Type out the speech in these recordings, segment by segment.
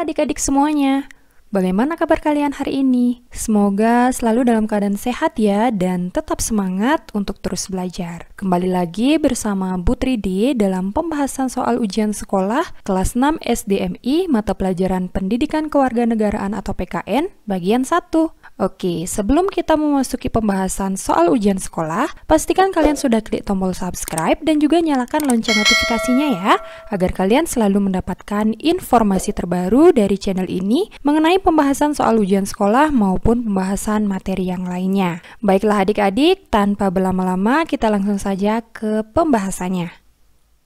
adik-adik semuanya. Bagaimana kabar kalian hari ini? Semoga selalu dalam keadaan sehat ya dan tetap semangat untuk terus belajar. Kembali lagi bersama Bu Tridi dalam pembahasan soal ujian sekolah kelas 6 SDMI mata pelajaran Pendidikan Kewarganegaraan atau PKN bagian 1. Oke, sebelum kita memasuki pembahasan soal ujian sekolah, pastikan kalian sudah klik tombol subscribe dan juga nyalakan lonceng notifikasinya ya, agar kalian selalu mendapatkan informasi terbaru dari channel ini mengenai pembahasan soal ujian sekolah maupun pembahasan materi yang lainnya. Baiklah adik-adik, tanpa berlama-lama kita langsung saja ke pembahasannya.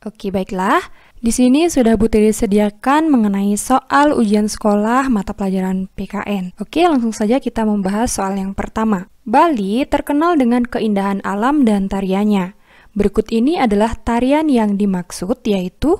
Oke, baiklah. Di sini sudah Bu Tiri sediakan mengenai soal ujian sekolah mata pelajaran PKN. Oke, langsung saja kita membahas soal yang pertama. Bali terkenal dengan keindahan alam dan tariannya. Berikut ini adalah tarian yang dimaksud, yaitu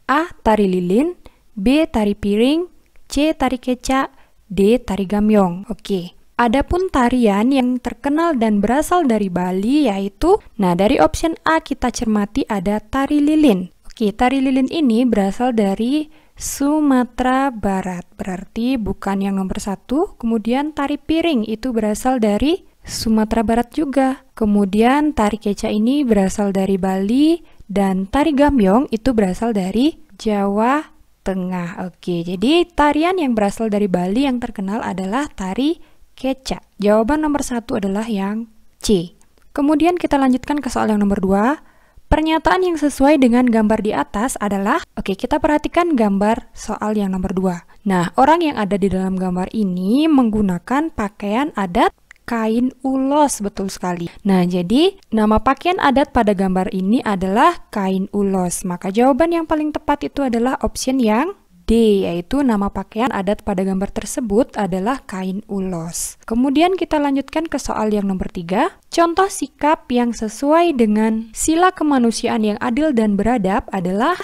A. Tari lilin, B. Tari piring, C. Tari kecak, D. Tari gamyong. Oke. Adapun tarian yang terkenal dan berasal dari Bali yaitu, dari option A kita cermati ada tari lilin. Oke, tari lilin ini berasal dari Sumatera Barat, berarti bukan yang nomor 1. Kemudian tari piring itu berasal dari Sumatera Barat juga. Kemudian tari kecak ini berasal dari Bali dan tari gamyong itu berasal dari Jawa Tengah. Oke, jadi tarian yang berasal dari Bali yang terkenal adalah tari kecak. Jawaban nomor 1 adalah yang C. Kemudian kita lanjutkan ke soal yang nomor 2. Pernyataan yang sesuai dengan gambar di atas adalah, oke, kita perhatikan gambar soal yang nomor 2. Nah, orang yang ada di dalam gambar ini menggunakan pakaian adat kain ulos, betul sekali. Nah, jadi nama pakaian adat pada gambar ini adalah kain ulos. Maka jawaban yang paling tepat itu adalah option yang D, yaitu nama pakaian adat pada gambar tersebut adalah kain ulos. Kemudian kita lanjutkan ke soal yang nomor 3. Contoh sikap yang sesuai dengan sila kemanusiaan yang adil dan beradab adalah,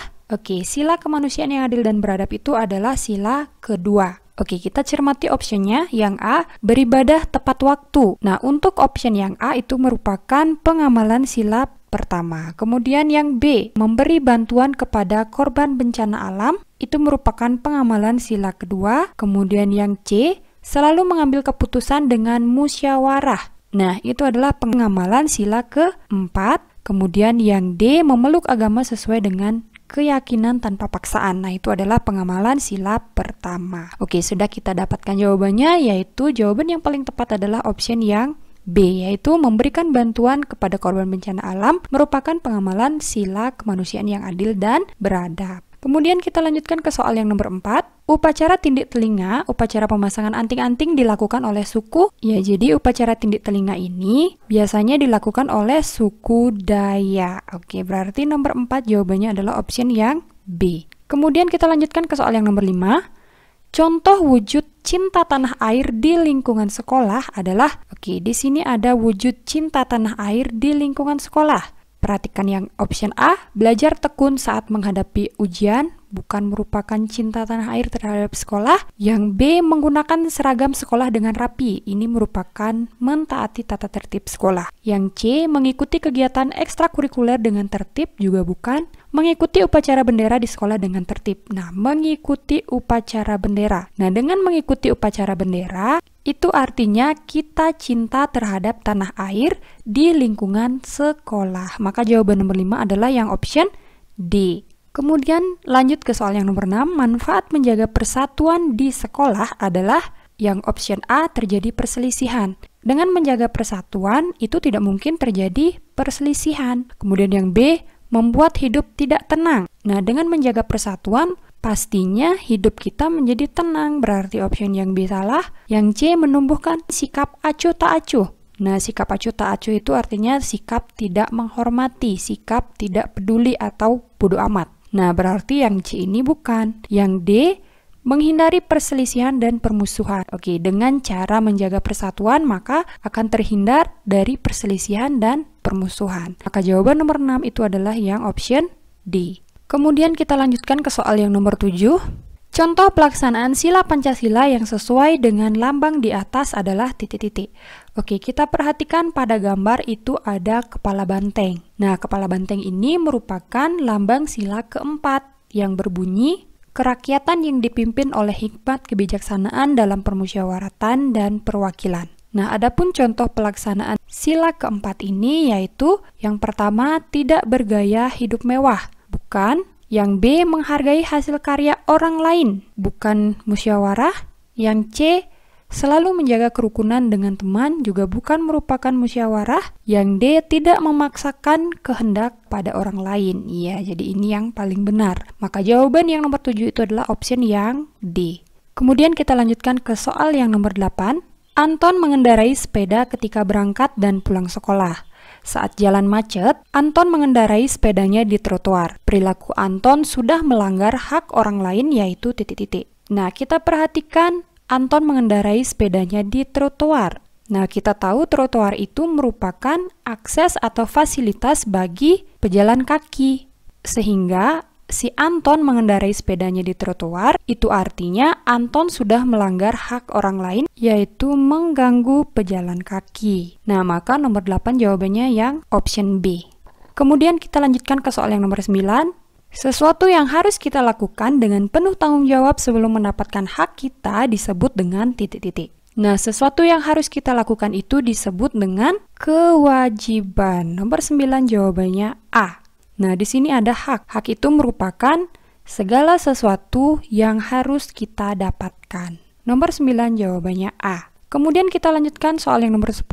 sila kemanusiaan yang adil dan beradab itu adalah sila kedua. Oke, kita cermati optionnya. Yang A, beribadah tepat waktu. Nah, untuk option yang A itu merupakan pengamalan sila pertama. Kemudian yang B, memberi bantuan kepada korban bencana alam, itu merupakan pengamalan sila kedua. Kemudian yang C, selalu mengambil keputusan dengan musyawarah. Nah, itu adalah pengamalan sila keempat. Kemudian yang D, memeluk agama sesuai dengan keyakinan tanpa paksaan. Nah, itu adalah pengamalan sila pertama. Oke, sudah kita dapatkan jawabannya, yaitu jawaban yang paling tepat adalah option yang B, yaitu memberikan bantuan kepada korban bencana alam merupakan pengamalan sila kemanusiaan yang adil dan beradab. Kemudian kita lanjutkan ke soal yang nomor 4. Upacara tindik telinga, upacara pemasangan anting-anting dilakukan oleh suku. Ya, jadi upacara tindik telinga ini biasanya dilakukan oleh suku Dayak. Oke, berarti nomor 4 jawabannya adalah option yang B. Kemudian kita lanjutkan ke soal yang nomor 5. Contoh wujud cinta tanah air di lingkungan sekolah adalah, di sini ada wujud cinta tanah air di lingkungan sekolah. Perhatikan yang option A, belajar tekun saat menghadapi ujian, bukan merupakan cinta tanah air terhadap sekolah. Yang B, menggunakan seragam sekolah dengan rapi, ini merupakan mentaati tata tertib sekolah. Yang C, mengikuti kegiatan ekstrakurikuler dengan tertib, juga bukan. Mengikuti upacara bendera di sekolah dengan tertib. Nah, mengikuti upacara bendera. Nah, dengan mengikuti upacara bendera, itu artinya kita cinta terhadap tanah air di lingkungan sekolah. Maka jawaban nomor 5 adalah yang option D. Kemudian lanjut ke soal yang nomor 6. Manfaat menjaga persatuan di sekolah adalah yang option A, terjadi perselisihan. Dengan menjaga persatuan, itu tidak mungkin terjadi perselisihan. Kemudian yang B, membuat hidup tidak tenang. Nah, dengan menjaga persatuan, pastinya hidup kita menjadi tenang. Berarti option yang B salah. Yang C, menumbuhkan sikap acuh tak acuh. Nah, sikap acuh tak acuh itu artinya sikap tidak menghormati, sikap tidak peduli atau bodo amat. Nah, berarti yang C ini bukan. Yang D, menghindari perselisihan dan permusuhan. Oke, dengan cara menjaga persatuan, maka akan terhindar dari perselisihan dan permusuhan. Maka jawaban nomor 6 itu adalah yang option D. Kemudian kita lanjutkan ke soal yang nomor 7. Contoh pelaksanaan sila Pancasila yang sesuai dengan lambang di atas adalah titik-titik. Oke, kita perhatikan pada gambar itu ada kepala banteng. Nah, kepala banteng ini merupakan lambang sila keempat yang berbunyi kerakyatan yang dipimpin oleh hikmat kebijaksanaan dalam permusyawaratan dan perwakilan. Nah, adapun contoh pelaksanaan sila keempat ini yaitu yang pertama, tidak bergaya hidup mewah, bukan. Yang B, menghargai hasil karya orang lain, bukan musyawarah. Yang C, selalu menjaga kerukunan dengan teman, juga bukan merupakan musyawarah. Yang D, tidak memaksakan kehendak pada orang lain. Iya, jadi ini yang paling benar. Maka jawaban yang nomor 7 itu adalah option yang D. Kemudian kita lanjutkan ke soal yang nomor 8. Anton mengendarai sepeda ketika berangkat dan pulang sekolah. Saat jalan macet, Anton mengendarai sepedanya di trotoar. Perilaku Anton sudah melanggar hak orang lain yaitu titik-titik. Nah, kita perhatikan Anton mengendarai sepedanya di trotoar. Nah, kita tahu trotoar itu merupakan akses atau fasilitas bagi pejalan kaki. Sehingga si Anton mengendarai sepedanya di trotoar, itu artinya Anton sudah melanggar hak orang lain, yaitu mengganggu pejalan kaki. Nah, maka nomor 8 jawabannya yang option B. Kemudian kita lanjutkan ke soal yang nomor 9. Sesuatu yang harus kita lakukan dengan penuh tanggung jawab sebelum mendapatkan hak kita disebut dengan titik-titik. Nah, sesuatu yang harus kita lakukan itu disebut dengan kewajiban. Nomor 9 jawabannya A. Nah, di sini ada hak. Hak itu merupakan segala sesuatu yang harus kita dapatkan. Nomor 9 jawabannya A. Kemudian kita lanjutkan soal yang nomor 10.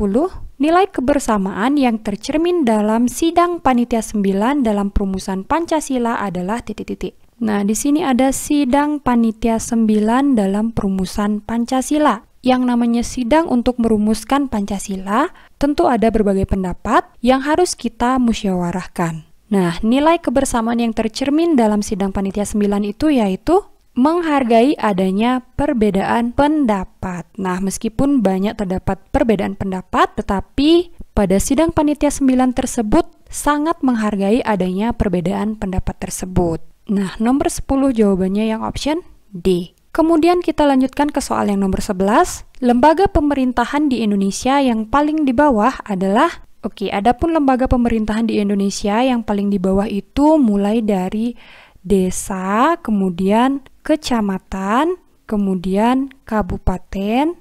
Nilai kebersamaan yang tercermin dalam sidang panitia 9 dalam perumusan Pancasila adalah titik-titik. Nah, di sini ada sidang panitia 9 dalam perumusan Pancasila. Yang namanya sidang untuk merumuskan Pancasila, tentu ada berbagai pendapat yang harus kita musyawarahkan. Nah, nilai kebersamaan yang tercermin dalam sidang panitia 9 itu yaitu menghargai adanya perbedaan pendapat. Nah, meskipun banyak terdapat perbedaan pendapat, tetapi pada sidang panitia 9 tersebut sangat menghargai adanya perbedaan pendapat tersebut. Nah, nomor 10 jawabannya yang option D. Kemudian kita lanjutkan ke soal yang nomor 11. Lembaga pemerintahan di Indonesia yang paling di bawah adalah adapun lembaga pemerintahan di Indonesia yang paling di bawah itu mulai dari desa, kemudian kecamatan, kemudian kabupaten,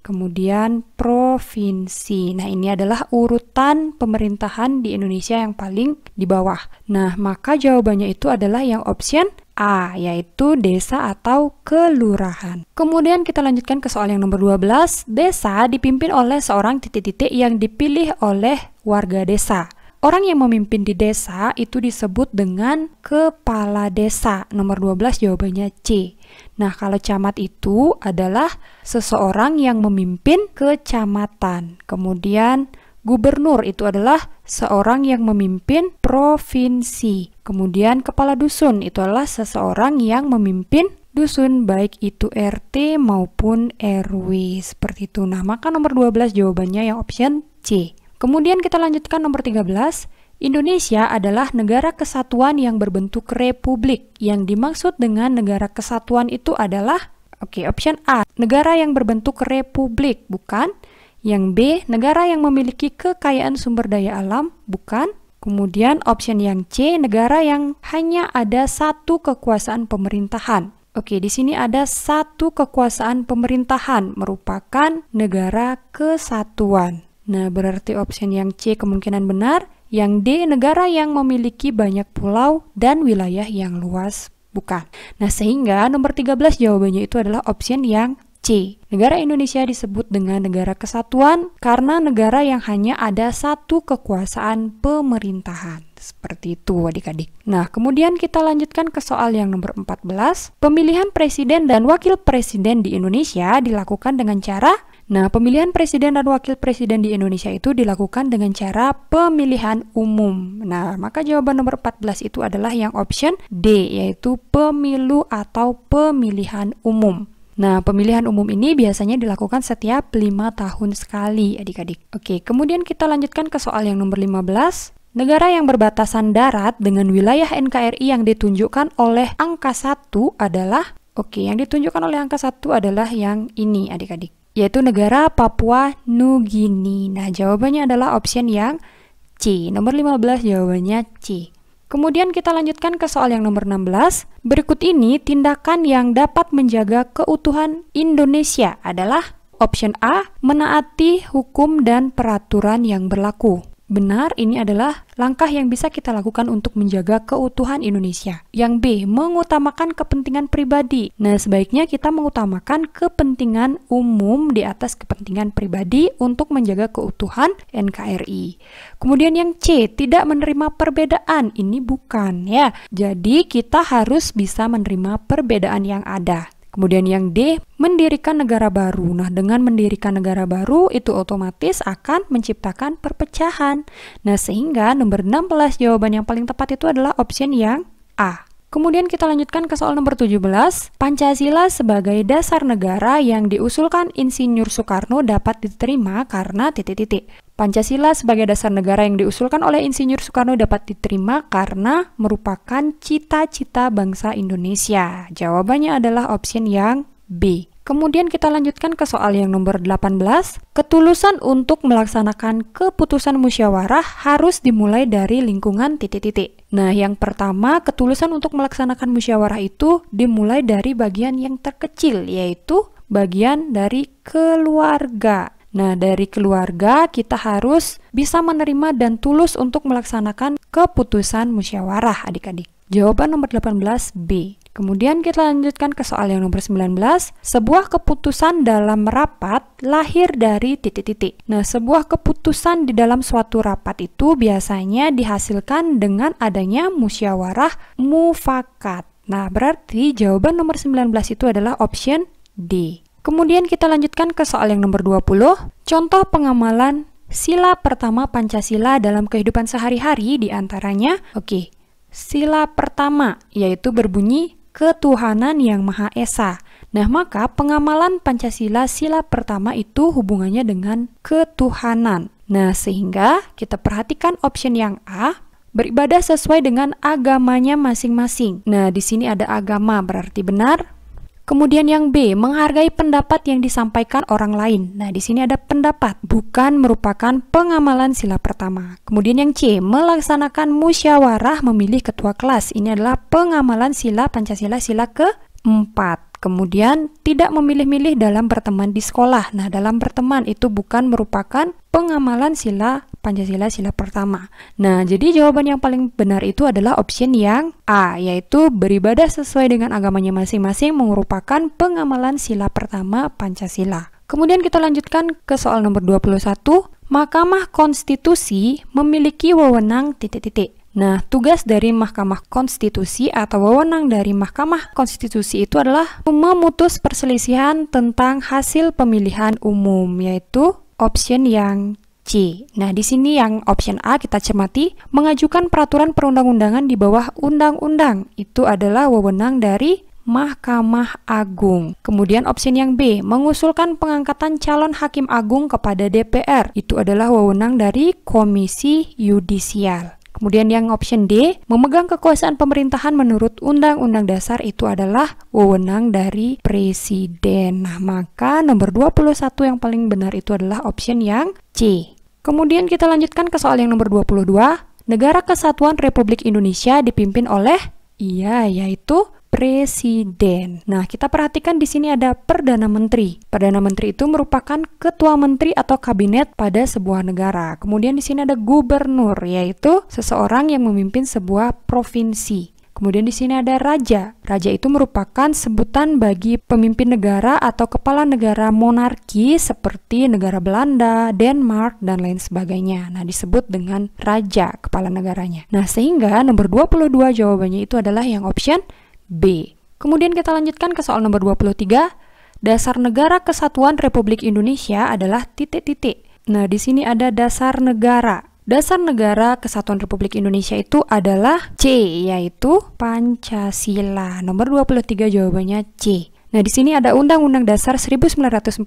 kemudian provinsi. Nah, ini adalah urutan pemerintahan di Indonesia yang paling di bawah. Nah, maka jawabannya itu adalah yang option A, yaitu desa atau kelurahan. Kemudian kita lanjutkan ke soal yang nomor 12. Desa dipimpin oleh seorang titik-titik yang dipilih oleh warga desa. Orang yang memimpin di desa itu disebut dengan kepala desa. Nomor 12 jawabannya C. Nah, kalau camat itu adalah seseorang yang memimpin kecamatan. Kemudian gubernur itu adalah seorang yang memimpin provinsi. Kemudian kepala dusun itu adalah seseorang yang memimpin dusun, baik itu RT maupun RW, seperti itu. Nah, maka nomor 12 jawabannya yang option C. Kemudian kita lanjutkan nomor 13. Indonesia adalah negara kesatuan yang berbentuk republik. Yang dimaksud dengan negara kesatuan itu adalah option A, negara yang berbentuk republik, bukan. Yang B, negara yang memiliki kekayaan sumber daya alam, bukan. Kemudian option yang C, negara yang hanya ada satu kekuasaan pemerintahan. Di sini ada satu kekuasaan pemerintahan, merupakan negara kesatuan. Nah, berarti option yang C kemungkinan benar. Yang D, negara yang memiliki banyak pulau dan wilayah yang luas, bukan. Nah, sehingga nomor 13 jawabannya itu adalah option yang C. Negara Indonesia disebut dengan negara kesatuan karena negara yang hanya ada satu kekuasaan pemerintahan. Seperti itu adik-adik. Nah, kemudian kita lanjutkan ke soal yang nomor 14. Pemilihan presiden dan wakil presiden di Indonesia dilakukan dengan cara pemilihan presiden dan wakil presiden di Indonesia itu dilakukan dengan cara pemilihan umum. Nah, maka jawaban nomor 14 itu adalah yang option D, yaitu pemilu atau pemilihan umum. Nah, pemilihan umum ini biasanya dilakukan setiap 5 tahun sekali, adik-adik. Kemudian kita lanjutkan ke soal yang nomor 15. Negara yang berbatasan darat dengan wilayah NKRI yang ditunjukkan oleh angka 1 adalah, yang ditunjukkan oleh angka 1 adalah yang ini, adik-adik, yaitu negara Papua Nugini. Nah, jawabannya adalah option yang C. Nomor 15 jawabannya C. Kemudian kita lanjutkan ke soal yang nomor 16. Berikut ini tindakan yang dapat menjaga keutuhan Indonesia adalah option A, menaati hukum dan peraturan yang berlaku. Benar, ini adalah langkah yang bisa kita lakukan untuk menjaga keutuhan Indonesia. Yang B, mengutamakan kepentingan pribadi. Nah, sebaiknya kita mengutamakan kepentingan umum di atas kepentingan pribadi untuk menjaga keutuhan NKRI. Kemudian yang C, tidak menerima perbedaan. Ini bukan ya. Jadi kita harus bisa menerima perbedaan yang ada. Kemudian yang D, mendirikan negara baru. Nah, dengan mendirikan negara baru itu otomatis akan menciptakan perpecahan. Nah, sehingga nomor 16 jawaban yang paling tepat itu adalah option yang A. Kemudian kita lanjutkan ke soal nomor 17. Pancasila sebagai dasar negara yang diusulkan Insinyur Soekarno dapat diterima karena titik-titik. Pancasila sebagai dasar negara yang diusulkan oleh Insinyur Soekarno dapat diterima karena merupakan cita-cita bangsa Indonesia. Jawabannya adalah option yang B. Kemudian kita lanjutkan ke soal yang nomor 18. Ketulusan untuk melaksanakan keputusan musyawarah harus dimulai dari lingkungan titik-titik. Nah, yang pertama, ketulusan untuk melaksanakan musyawarah itu dimulai dari bagian yang terkecil, yaitu bagian dari keluarga. Nah, dari keluarga kita harus bisa menerima dan tulus untuk melaksanakan keputusan musyawarah, adik-adik. Jawaban nomor 18 B. Kemudian kita lanjutkan ke soal yang nomor 19. Sebuah keputusan dalam rapat lahir dari titik-titik. Nah, sebuah keputusan di dalam suatu rapat itu biasanya dihasilkan dengan adanya musyawarah mufakat. Nah, berarti jawaban nomor 19 itu adalah option D. Kemudian kita lanjutkan ke soal yang nomor 20. Contoh pengamalan sila pertama Pancasila dalam kehidupan sehari-hari diantaranya, sila pertama yaitu berbunyi ketuhanan yang Maha Esa. Nah, maka pengamalan Pancasila sila pertama itu hubungannya dengan ketuhanan. Nah, sehingga kita perhatikan option yang A, beribadah sesuai dengan agamanya masing-masing. Nah, di sini ada agama, berarti benar. Kemudian yang B, menghargai pendapat yang disampaikan orang lain. Nah, di sini ada pendapat, bukan merupakan pengamalan sila pertama. Kemudian yang C, melaksanakan musyawarah memilih ketua kelas. Ini adalah pengamalan sila Pancasila sila keempat. Kemudian tidak memilih-milih dalam berteman di sekolah. Nah, dalam berteman itu bukan merupakan pengamalan sila Pancasila sila pertama. Nah, jadi jawaban yang paling benar itu adalah option yang A, yaitu beribadah sesuai dengan agamanya masing-masing merupakan pengamalan sila pertama Pancasila. Kemudian kita lanjutkan ke soal nomor 21. Mahkamah Konstitusi memiliki wewenang titik-titik. Nah, tugas dari Mahkamah Konstitusi atau wewenang dari Mahkamah Konstitusi itu adalah memutus perselisihan tentang hasil pemilihan umum, yaitu option yang C. Nah, di sini yang option A kita cermati, mengajukan peraturan perundang-undangan di bawah undang-undang. Itu adalah wewenang dari Mahkamah Agung. Kemudian option yang B, mengusulkan pengangkatan calon hakim agung kepada DPR. Itu adalah wewenang dari Komisi Yudisial. Kemudian yang option D, memegang kekuasaan pemerintahan menurut Undang-Undang Dasar itu adalah wewenang dari Presiden. Nah, maka nomor 21 yang paling benar itu adalah option yang C. Kemudian kita lanjutkan ke soal yang nomor 22. Negara Kesatuan Republik Indonesia dipimpin oleh, yaitu Presiden. Nah, kita perhatikan di sini ada Perdana Menteri. Perdana Menteri itu merupakan ketua menteri atau kabinet pada sebuah negara. Kemudian di sini ada gubernur, yaitu seseorang yang memimpin sebuah provinsi. Kemudian di sini ada raja. Raja itu merupakan sebutan bagi pemimpin negara atau kepala negara monarki seperti negara Belanda, Denmark, dan lain sebagainya. Nah, disebut dengan raja kepala negaranya. Nah, sehingga nomor 22 jawabannya itu adalah yang option B. Kemudian kita lanjutkan ke soal nomor 23. Dasar Negara Kesatuan Republik Indonesia adalah titik-titik. Nah, di sini ada dasar negara. Dasar Negara Kesatuan Republik Indonesia itu adalah C, yaitu Pancasila. Nomor 23 jawabannya C. Nah, di sini ada Undang-Undang Dasar 1945,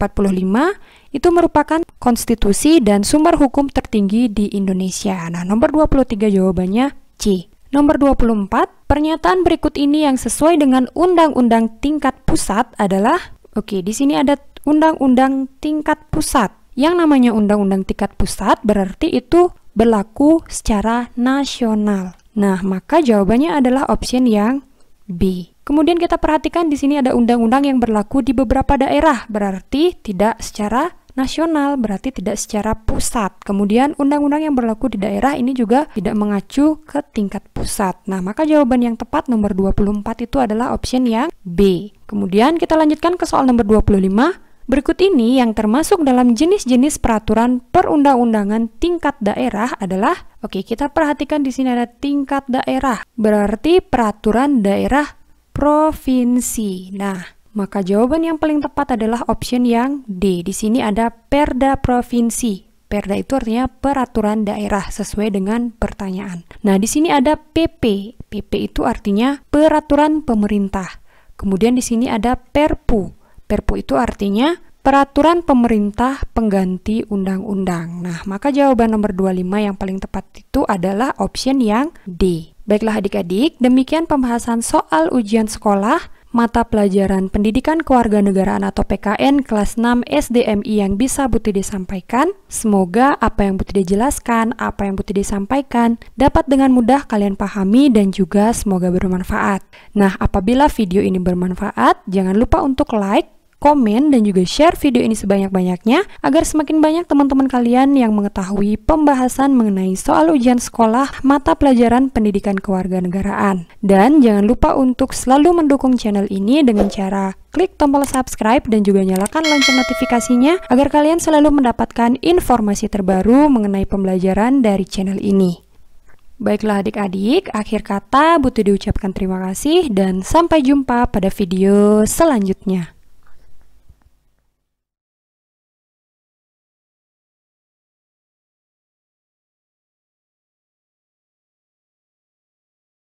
itu merupakan konstitusi dan sumber hukum tertinggi di Indonesia. Nah, nomor 23 jawabannya C. Nomor 24, pernyataan berikut ini yang sesuai dengan undang-undang tingkat pusat adalah, di sini ada undang-undang tingkat pusat. Yang namanya undang-undang tingkat pusat berarti itu berlaku secara nasional. Nah, maka jawabannya adalah option yang B. Kemudian kita perhatikan di sini ada undang-undang yang berlaku di beberapa daerah, berarti tidak secara nasional, berarti tidak secara pusat. Kemudian undang-undang yang berlaku di daerah ini juga tidak mengacu ke tingkat pusat. Nah, maka jawaban yang tepat nomor 24 itu adalah option yang B. Kemudian kita lanjutkan ke soal nomor 25. Berikut ini yang termasuk dalam jenis-jenis peraturan perundang-undangan tingkat daerah adalah, oke, kita perhatikan di sini ada tingkat daerah, berarti peraturan daerah provinsi. Nah, maka jawaban yang paling tepat adalah option yang D. Di sini ada Perda provinsi. Perda itu artinya peraturan daerah sesuai dengan pertanyaan. Nah, di sini ada PP. PP itu artinya peraturan pemerintah. Kemudian di sini ada Perpu. Perpu itu artinya peraturan pemerintah pengganti undang-undang. Nah, maka jawaban nomor 25 yang paling tepat itu adalah option yang D. Baiklah adik-adik, demikian pembahasan soal ujian sekolah mata pelajaran Pendidikan Kewarganegaraan atau PKN kelas 6 SDMI yang bisa Bu Tide sampaikan. Semoga apa yang Bu Tide jelaskan, apa yang Bu Tide sampaikan dapat dengan mudah kalian pahami dan juga semoga bermanfaat. Nah, apabila video ini bermanfaat, jangan lupa untuk like, komen, dan juga share video ini sebanyak-banyaknya agar semakin banyak teman-teman kalian yang mengetahui pembahasan mengenai soal ujian sekolah mata pelajaran Pendidikan Kewarganegaraan. Dan jangan lupa untuk selalu mendukung channel ini dengan cara klik tombol subscribe dan juga nyalakan lonceng notifikasinya agar kalian selalu mendapatkan informasi terbaru mengenai pembelajaran dari channel ini. Baiklah adik-adik, akhir kata Bu Tide ucapkan terima kasih dan sampai jumpa pada video selanjutnya.